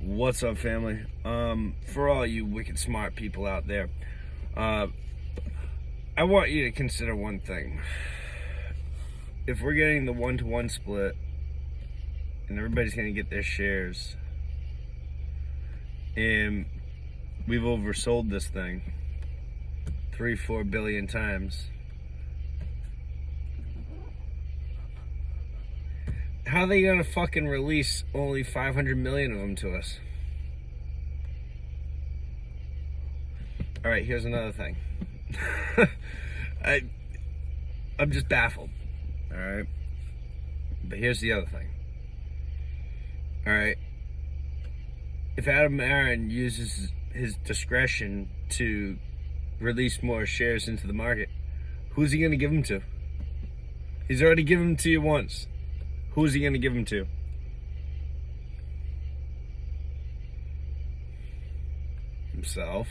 What's up, family? For all you wicked smart people out there, I want you to consider one thing. If we're getting the 1-to-1 split and everybody's going to get their shares, and we've oversold this thing 3-4 billion times, how are they gonna fucking release only 500 million of them to us? All right, here's another thing. I'm just baffled. All right, but here's the other thing. All right, if Adam Aaron uses his discretion to release more shares into the market, who's he gonna give them to? He's already given them to you once. Who's he going to give them to? Himself.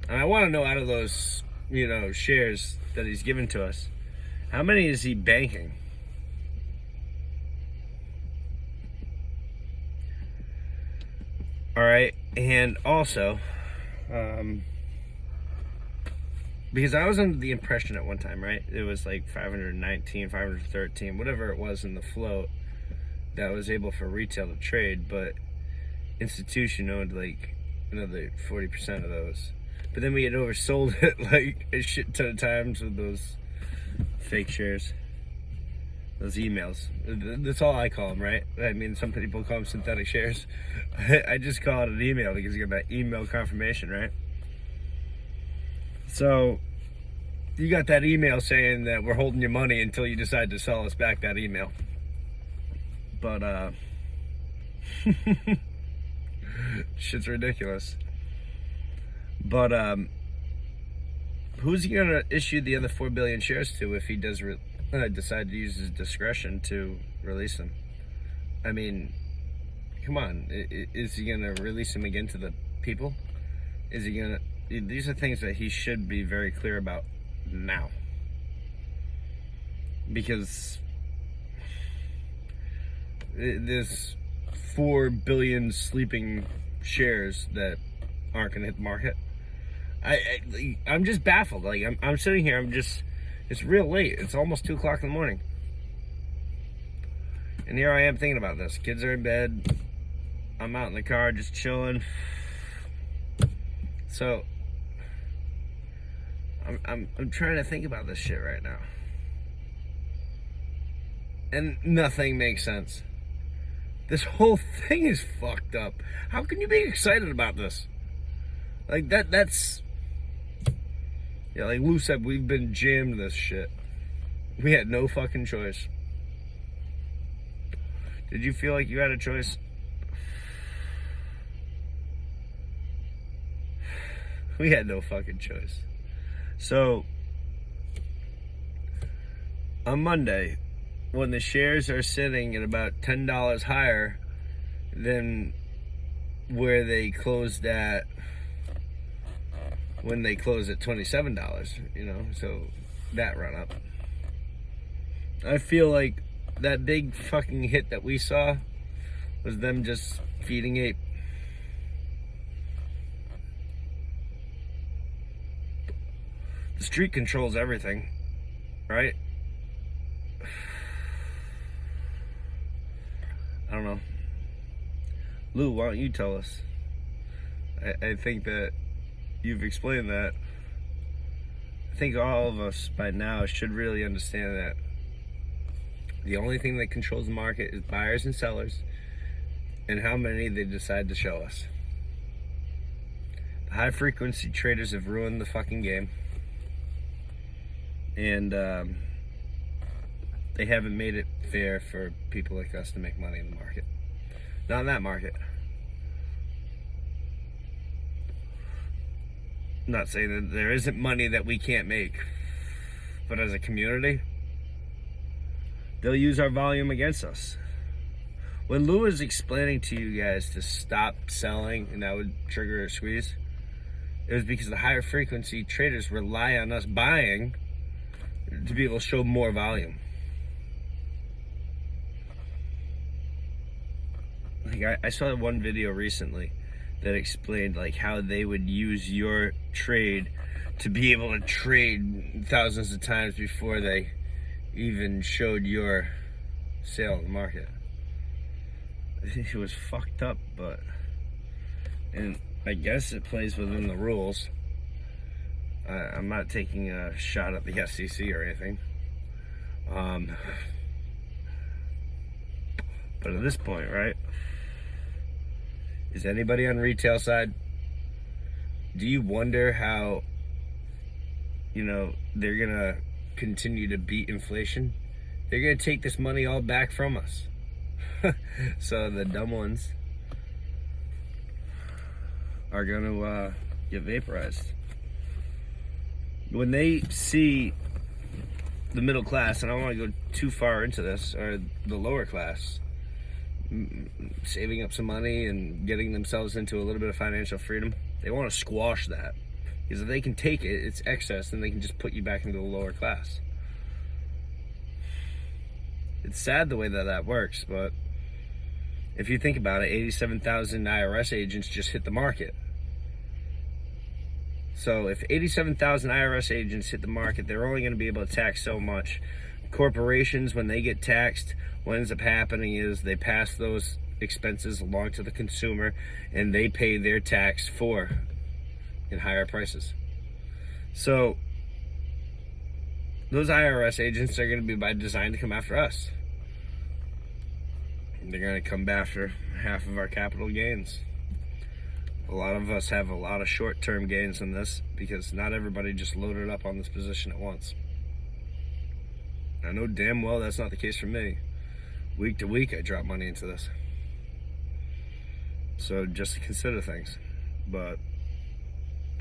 And I want to know, out of those, shares that he's given to us, how many is he banking? All right. And also, because I was under the impression at one time, right? It was like 519, 513, whatever it was in the float that was able for retail to trade, but institution owned like another 40% of those. But then we had oversold it like a shit ton of times with those fake shares, those emails. That's all I call them, right? I mean, some people call them synthetic shares. I just call it an email because you get that email confirmation, right? So you got that email saying that we're holding your money until you decide to sell us back that email. But shit's ridiculous. But who's he gonna issue the other 4 billion shares to if he does decide to use his discretion to release them? I mean, come on, is he gonna release them again to the people? Is he gonna? These are things that he should be very clear about now. Because there's 4 billion sleeping shares that aren't going to hit the market. I'm just baffled. Like, I'm sitting here, it's real late. It's almost 2 o'clock in the morning. And here I am thinking about this. Kids are in bed. I'm out in the car just chilling. So I'm trying to think about this shit right now, and nothing makes sense. This whole thing is fucked up. How can you be excited about this? Like that's like Lou said, we've been jammed this shit. We had no fucking choice. Did you feel like you had a choice? We had no fucking choice. So, on Monday, when the shares are sitting at about $10 higher than where they closed at, when they closed at $27, so that run up. I feel like that big fucking hit that we saw was them just feeding ape. The street controls everything, right? I don't know. Lou, why don't you tell us? I think that you've explained that. I think all of us by now should really understand that the only thing that controls the market is buyers and sellers and how many they decide to show us. The high frequency traders have ruined the fucking game. And they haven't made it fair for people like us to make money in the market. Not in that market. I'm not saying that there isn't money that we can't make, but as a community, they'll use our volume against us. When Lou was explaining to you guys to stop selling and that would trigger a squeeze, it was because the higher frequency traders rely on us buying to be able to show more volume. like I saw one video recently that explained like how they would use your trade to be able to trade thousands of times before they even showed your sale in the market. It was fucked up, and I guess it plays within the rules. I'm not taking a shot at the SEC or anything. But at this point, right? Is anybody on retail side? Do you wonder how, they're gonna continue to beat inflation? They're gonna take this money all back from us. So the dumb ones are gonna get vaporized. When they see the middle class, and I don't want to go too far into this, or the lower class, saving up some money and getting themselves into a little bit of financial freedom, they want to squash that. Because if they can take it, it's excess, and they can just put you back into the lower class. It's sad the way that works, but if you think about it, 87,000 IRS agents just hit the market. So if 87,000 IRS agents hit the market, they're only going to be able to tax so much. Corporations, when they get taxed, what ends up happening is they pass those expenses along to the consumer, and they pay their tax in higher prices. So those IRS agents are going to be by design to come after us. They're going to come after half of our capital gains. A lot of us have a lot of short-term gains in this because not everybody just loaded up on this position at once. I know damn well that's not the case for me. Week to week, I drop money into this. So just to consider things. But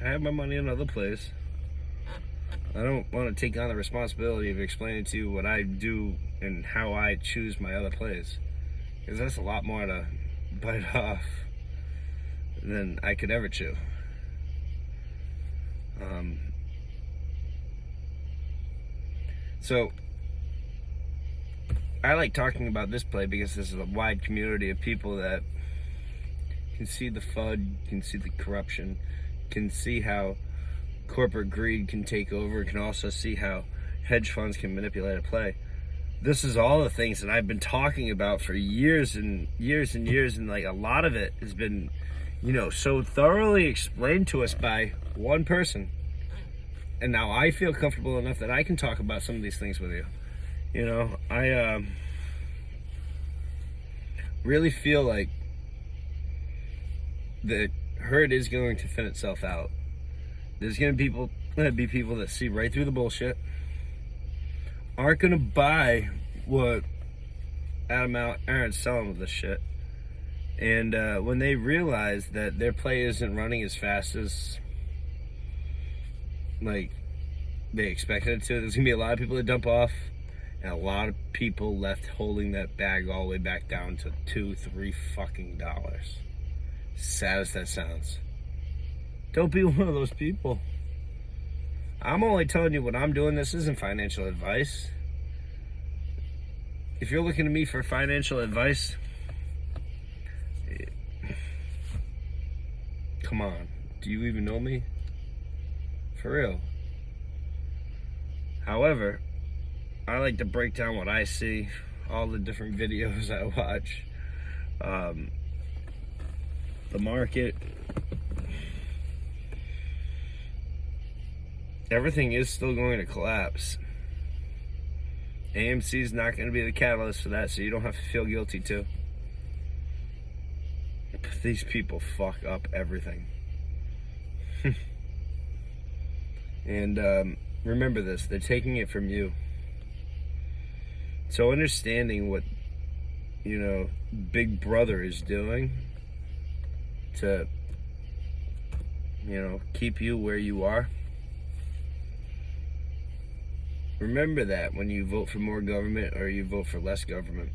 I have my money in other places. I don't want to take on the responsibility of explaining to you what I do and how I choose my other plays. Because that's a lot more to bite off than I could ever chew. So I like talking about this play because there's a wide community of people that can see the FUD, can see the corruption, can see how corporate greed can take over, can also see how hedge funds can manipulate a play. This is all the things that I've been talking about for years and years and years, and like a lot of it has been, so thoroughly explained to us by one person. And now I feel comfortable enough that I can talk about some of these things with you. I really feel like the herd is going to thin itself out. There's going to be people that see right through the bullshit, aren't going to buy what Aaron's selling with this shit. And when they realize that their play isn't running as fast as like they expected it to, there's going to be a lot of people that dump off, and a lot of people left holding that bag all the way back down to $2-3 fucking dollars. Sad as that sounds. Don't be one of those people. I'm only telling you what I'm doing. This isn't financial advice. If you're looking to me for financial advice, come on. Do you even know me? For real. However, I like to break down what I see, all the different videos I watch, the market. Everything is still going to collapse. AMC is not going to be the catalyst for that, so you don't have to feel guilty too. But these people fuck up everything. And remember this, they're taking it from you. So understanding what, Big Brother is doing to, keep you where you are. Remember that when you vote for more government or you vote for less government.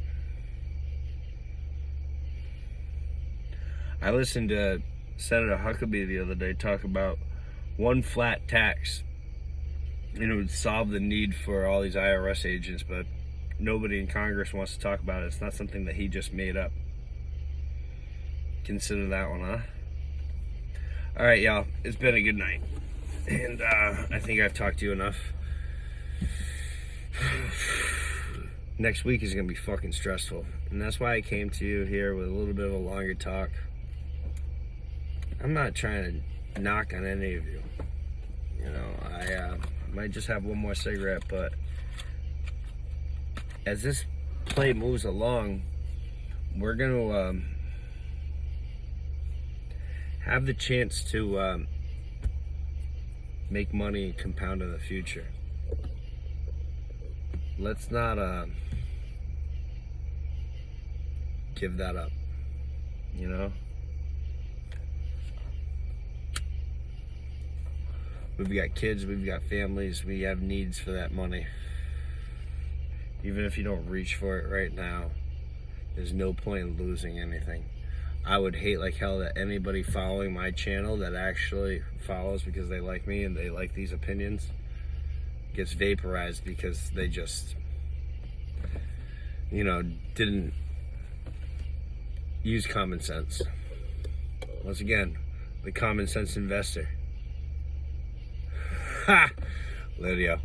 I listened to Senator Huckabee the other day talk about one flat tax. It would solve the need for all these IRS agents, but nobody in Congress wants to talk about it. It's not something that he just made up. Consider that one, huh? All right, y'all. It's been a good night. And I think I've talked to you enough. Next week is going to be fucking stressful. And that's why I came to you here with a little bit of a longer talk. I'm not trying to knock on any of you. You know, I might just have one more cigarette, but as this play moves along, we're going to have the chance to make money and compound in the future. Let's not give that up, you know? We've got kids, we've got families, we have needs for that money. Even if you don't reach for it right now, there's no point in losing anything. I would hate like hell that anybody following my channel that actually follows because they like me and they like these opinions gets vaporized because they just, you know, didn't use common sense. Once again, the common sense investor. Ha! Later, yo.